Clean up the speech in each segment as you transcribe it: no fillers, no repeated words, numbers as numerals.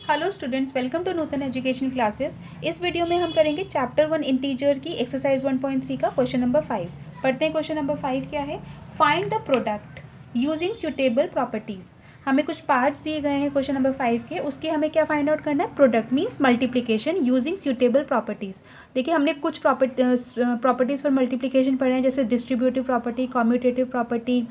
Hello students, welcome to Nutan education classes. इस video में हम करेंगे चैप्टर 1 इंटीजर की एक्सरसाइज 1.3 का क्वेश्चन नंबर 5। पढ़ते हैं। क्वेश्चन नंबर 5 क्या है? Find the product using suitable properties. हमें कुछ पार्ट्स दिए गए हैं क्वेश्चन नंबर 5 के, उसके हमें क्या फाइंड आउट करना है? Product means multiplication using suitable properties. देखिए, हमने कुछ प्रॉपर्टीज़ फॉर मल्टीप्लिकेशन पढ़े हैं, जैसे डिस्ट्रीब्यूटिव प्रॉपर्टी, कॉम्यूटेटिव प्रॉपर्टी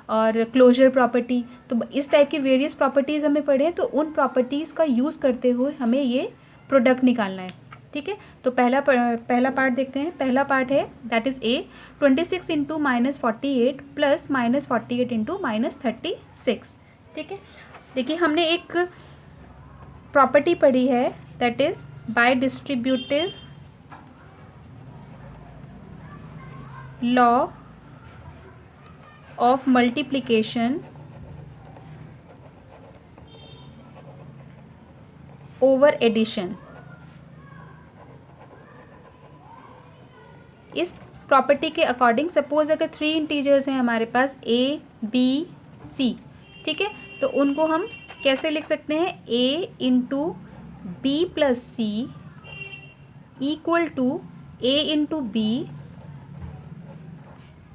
और क्लोजर प्रॉपर्टी। तो इस टाइप की वेरियस प्रॉपर्टीज़ हमें पढ़े हैं, तो उन प्रॉपर्टीज़ का यूज़ करते हुए हमें ये प्रोडक्ट निकालना है। ठीक है, तो पहला पार्ट देखते हैं। पहला पार्ट है that is a 26 into -48 plus -48 into -36। ठीक है, देखिए हमने एक प्रॉपर्टी पढ़ी है that is by distributive law of multiplication over addition। इस प्रॉपर्टी के अकॉर्डिंग सपोज अगर 3 इंटीजर्स हैं हमारे पास a b c, ठीक है, तो उनको हम कैसे लिख सकते हैं? a into B plus C equal to a into B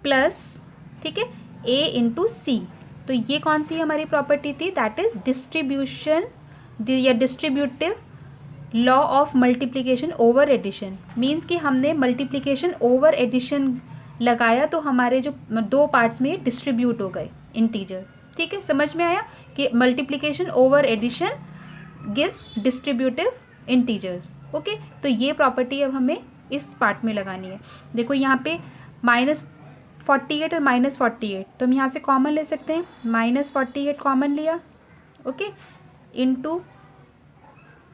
plus, ठीक है, a इंटू सी। तो ये कौन सी हमारी प्रॉपर्टी थी? दैट इज डिस्ट्रीब्यूशन या distributive law of multiplication over addition. Means कि हमने मल्टीप्लिकेशन ओवर एडिशन लगाया तो हमारे जो दो पार्ट्स में डिस्ट्रीब्यूट हो गए इंटीजर। ठीक है, समझ में आया कि multiplication over addition gives distributive integers. Okay, तो ये प्रॉपर्टी अब हमें इस पार्ट में लगानी है। देखो यहाँ पे -48 और -48, तो हम यहाँ से कॉमन ले सकते हैं। -48 कॉमन लिया, ओके, इंटू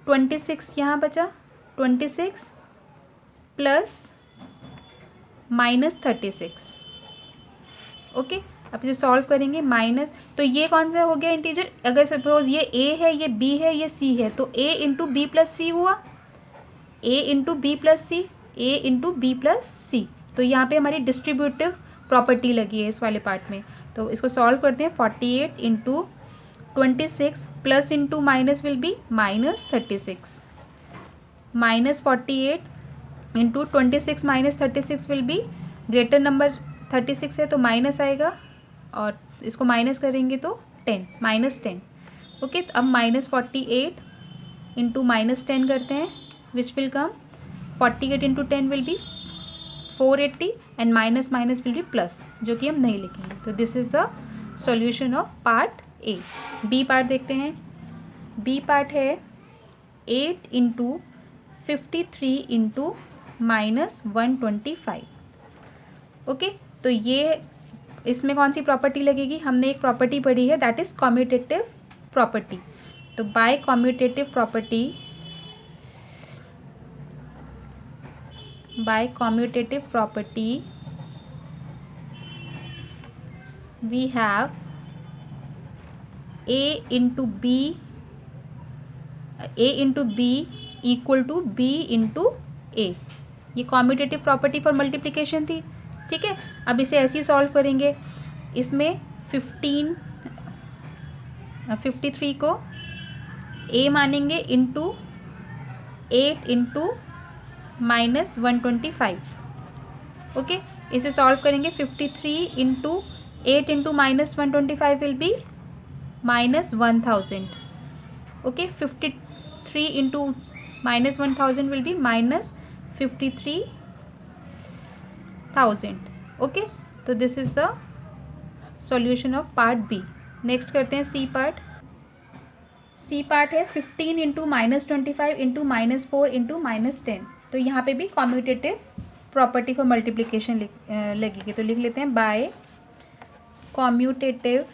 26 यहाँ बचा, 26 प्लस -36। ओके, अब इसे सॉल्व करेंगे। माइनस, तो ये कौन सा हो गया इंटीजर? अगर सपोज ये a है, ये b है, ये c है, तो a into B plus c हुआ, a into B plus c, a into B plus c. तो यहाँ पे हमारी डिस्ट्रीब्यूटिव प्रॉपर्टी लगी है इस वाले पार्ट में। तो इसको सॉल्व करते हैं। 48 into 26 plus into minus will B -36, -48 into 26 -36 will be greater number 36 है तो माइनस आएगा, और इसको माइनस करेंगे तो 10, -10। ओके, तो अब -48 इंटू -10 करते हैं, which will come 48 into 10 will be 480 and minus minus will be plus, जो कि हम नहीं लिखेंगे। तो this is the solution of part A. B part देखते हैं। बी पार्ट है 8 इंटू 53 इंटू -125। ओके, तो ये इसमें कौन सी प्रॉपर्टी लगेगी? हमने एक प्रॉपर्टी पढ़ी है दैट इज़ कॉम्यूटेटिव प्रॉपर्टी। तो by commutative property, by commutative property we have a into b equal to b into a। ये कॉम्यूटेटिव प्रॉपर्टी फॉर मल्टीप्लिकेशन थी। ठीक है, अब इसे ऐसे ही सॉल्व करेंगे। इसमें 53 को a मानेंगे इंटू 8 इंटू -125। ओके, इसे सॉल्व करेंगे। 53 into 8 into -125 will be -1000। Okay, 53 into -1000 will be -53,000। Okay, तो this is the solution of part b. Next करते हैं सी पार्ट। सी पार्ट है 15 इंटू -25 इंटू -4 इंटू -10। तो यहाँ पे भी कॉम्यूटेटिव प्रॉपर्टी फॉर मल्टीप्लिकेशन लगेगी। तो लिख लेते हैं by commutative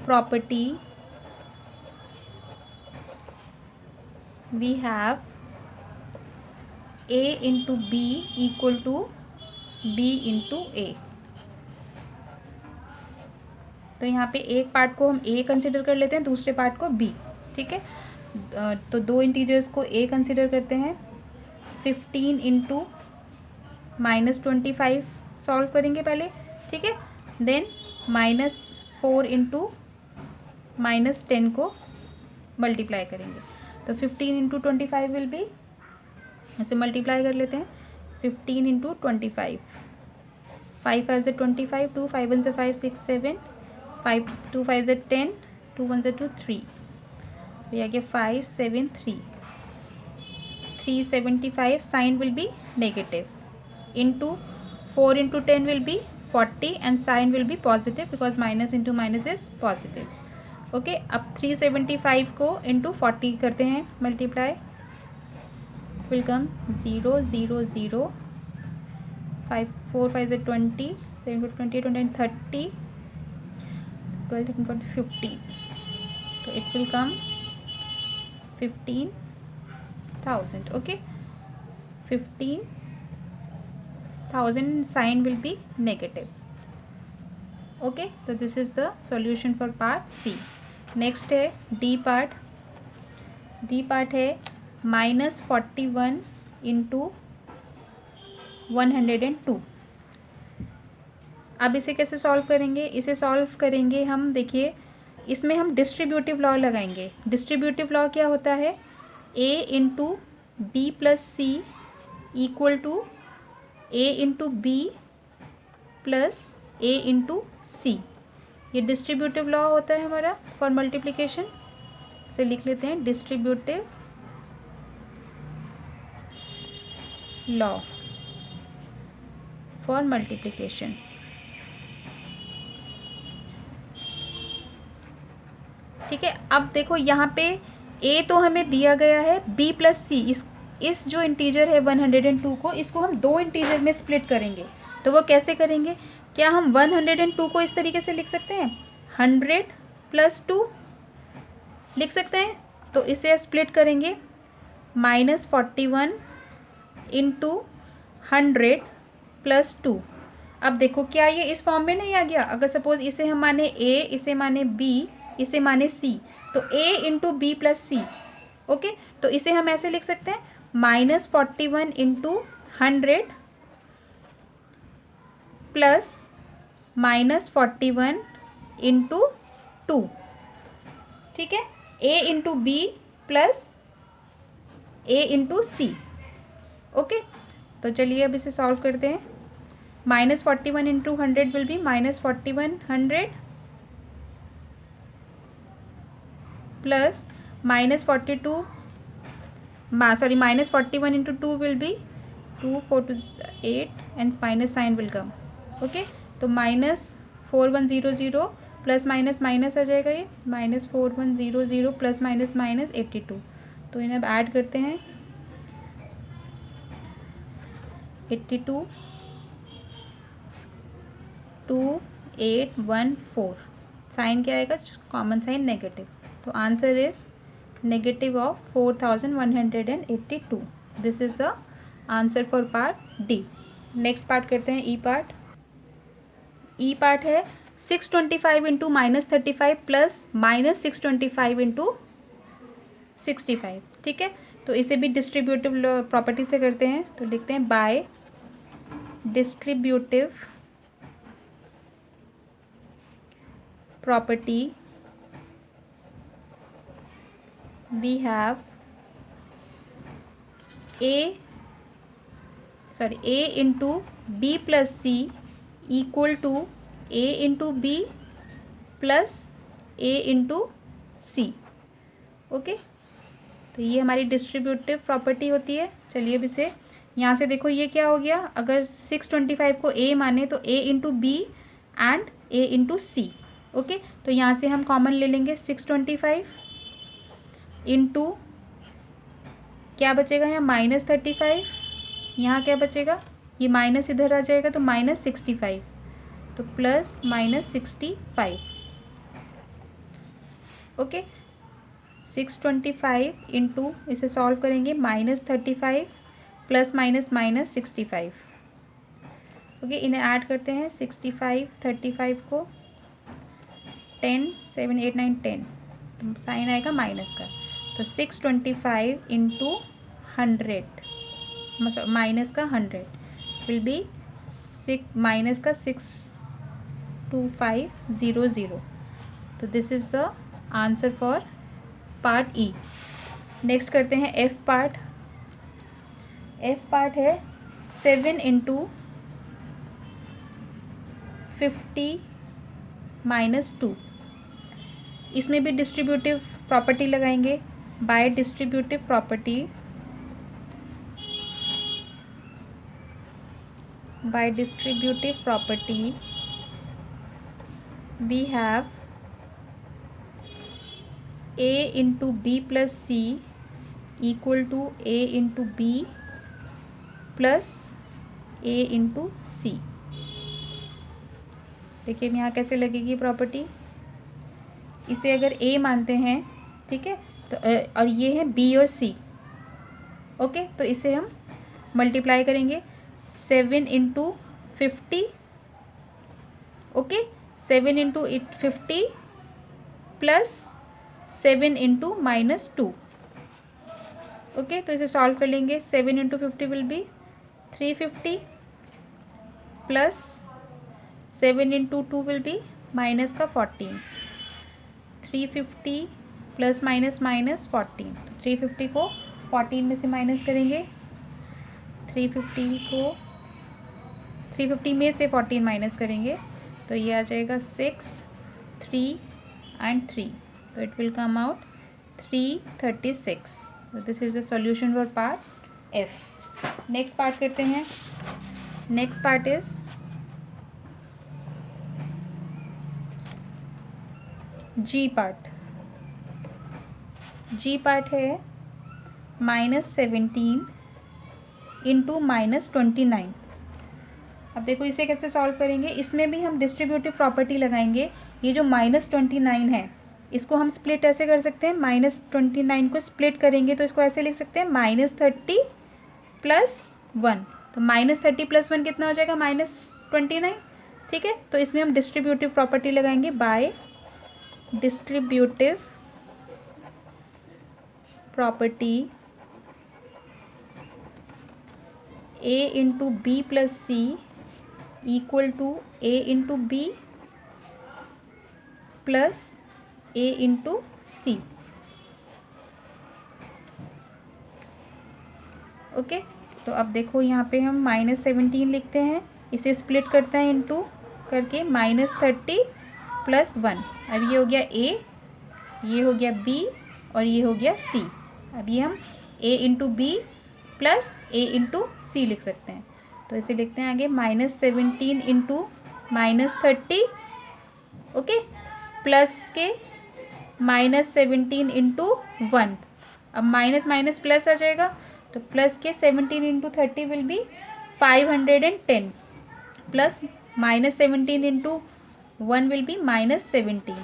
property we have a into b equal to b into a. तो यहाँ पे एक पार्ट को हम a कंसिडर कर लेते हैं, दूसरे पार्ट को b। ठीक है, तो दो इंटीजर्स को a कंसिडर करते हैं। 15 इंटू -25 सॉल्व करेंगे पहले, ठीक है, देन -4 इंटू -10 को मल्टीप्लाई करेंगे। तो 15 इंटू 25 विल बी, ऐसे मल्टीप्लाई कर लेते हैं, 15 इंटू 25, 5 5 से 25, 2 5 1 से 5 6 7, 5 2 5 से 10, 2 1 से 2 3, तो यह आ गया 5 7 3, 375 sign will be negative, into 4 into 10 will be 40 and sign will be positive because minus into minus is positive. Okay, अब 375 को इंटू 40 करते हैं मल्टीप्लाई, विल कम 0 0 0, 5 4 5 से 20, 7 20 29 30, 12 13 14 15, तो it will come 15,000. Okay, 15,000 sign will be negative. Okay, so this is the solution for part C. Next है D part. D part है -41 into 102. अब इसे कैसे सॉल्व करेंगे? इसे सॉल्व करेंगे हम, देखिए इसमें हम डिस्ट्रीब्यूटिव लॉ लगाएंगे। डिस्ट्रीब्यूटिव लॉ क्या होता है? A into B plus C equal to A into B plus A into c. ये डिस्ट्रीब्यूटिव लॉ होता है हमारा फॉर मल्टीप्लिकेशन। इसे लिख लेते हैं डिस्ट्रीब्यूटिव लॉ फॉर मल्टीप्लिकेशन। ठीक है, अब देखो यहाँ पे A तो हमें दिया गया है, B प्लस सी, इस जो इंटीजर है 102 को, इसको हम दो इंटीजर में स्प्लिट करेंगे। तो वो कैसे करेंगे? क्या हम 102 को इस तरीके से लिख सकते हैं, 100 प्लस 2 लिख सकते हैं? तो इसे स्प्लिट करेंगे, -41 इंटू 100 प्लस 2। अब देखो क्या ये इस फॉर्म में नहीं आ गया? अगर सपोज इसे हम माने A, इसे माने B, इसे माने C, तो A into B plus C. Okay, तो इसे हम ऐसे लिख सकते हैं -41 इंटू 100 प्लस -41 इंटू 2। ठीक है, A into B plus A into C. Okay, तो चलिए अब इसे सॉल्व करते हैं। -41 into 100 will be -41 100 plus -42, sorry -41 into 2 will be 2 4 2 8 and minus sign will come. Okay, तो -4100 प्लस माइनस माइनस आ जाएगा, ये -4100 प्लस माइनस माइनस 82। तो इन्हें अब ऐड करते हैं, 82 2814, साइन क्या आएगा? Common sign negative. तो answer is negative of 4182। This is the answer for part d. Next part करते हैं ई पार्ट। ई पार्ट है 625 इंटू -35 प्लस -625 इंटू 65। ठीक है, तो इसे भी डिस्ट्रीब्यूटिव प्रॉपर्टी से करते हैं। तो लिखते हैं by distributive property we have A into B plus C equal to A into B plus A into C. Okay, तो ये हमारी डिस्ट्रीब्यूटिव प्रॉपर्टी होती है। चलिए अब इसे यहाँ से देखो, ये क्या हो गया? अगर 625 को A माने तो A into B and A into C. Okay, तो यहाँ से हम कॉमन ले लेंगे, 625 इंटू क्या बचेगा यहाँ? -35। यहाँ क्या बचेगा? ये माइनस इधर आ जाएगा तो -65, तो प्लस -65। ओके, 625 इंटू, इसे सॉल्व करेंगे, -35 प्लस माइनस -65। ओके, इन्हें ऐड करते हैं, 65 35 को 10 7 8 9 10, तो साइन आएगा माइनस का। तो 625 इंटू 100 माइनस का 100 विल बी -62500। तो this is the answer for part E. Next करते हैं एफ पार्ट। एफ पार्ट है 7 इंटू 50 माइनस 2। इसमें भी डिस्ट्रीब्यूटिव प्रॉपर्टी लगाएंगे। By distributive property, by distributive property we have a into b plus c equal to a into b plus a into c। देखिए यहाँ कैसे लगेगी प्रॉपर्टी। इसे अगर a मानते हैं, ठीक है, तो और ये है b और c, ओके, तो इसे हम मल्टीप्लाई करेंगे 7 into 50, okay, 7 into 50 plus 7 into minus 2, okay, तो इसे सॉल्व कर लेंगे। 7 into 50 will be 350 plus 7 into 2 will B minus का 14, 350 प्लस माइनस माइनस 14, 350 को 14 में से माइनस करेंगे, 350 में से 14 माइनस करेंगे तो ये आ जाएगा 6, 3 एंड 3, तो it will come out 336। This is the solution for part F. Next part करते हैं। Next part is G part. G part है -17 इंटू -29। अब देखो इसे कैसे सॉल्व करेंगे। इसमें भी हम डिस्ट्रीब्यूटिव प्रॉपर्टी लगाएंगे। ये जो -29 है इसको हम स्प्लिट ऐसे कर सकते हैं, -29 को स्प्लिट करेंगे तो इसको ऐसे लिख सकते हैं -30 प्लस 1, तो -30 प्लस 1 कितना हो जाएगा -29, ठीक है। तो इसमें हम डिस्ट्रीब्यूटिव प्रॉपर्टी लगाएंगे by distributive property a into B plus C equal to a into B plus a into C, okay. तो अब देखो यहाँ पे हम -17 लिखते हैं, इसे स्प्लिट करते हैं इंटू करके -30 प्लस 1। अब ये हो गया a, ये हो गया b और ये हो गया c। अब ये हम a into B plus a into c लिख सकते हैं। तो इसे लिखते हैं आगे -17 इंटू -30, ओके, प्लस के -17 इंटू 1। अब माइनस माइनस प्लस आ जाएगा तो प्लस के 17 into 30 will be 510 plus -17 into 1 will be -17।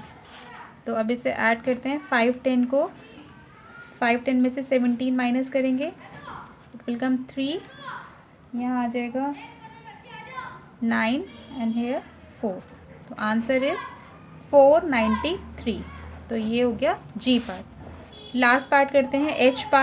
तो अब इसे ऐड करते हैं। 510 में से 17 माइनस करेंगे, इट विल कम 3, यहाँ आ जाएगा 9 एंड हेयर 4। तो आंसर इज 493। तो ये हो गया जी पार्ट। लास्ट पार्ट करते हैं एच पार्ट।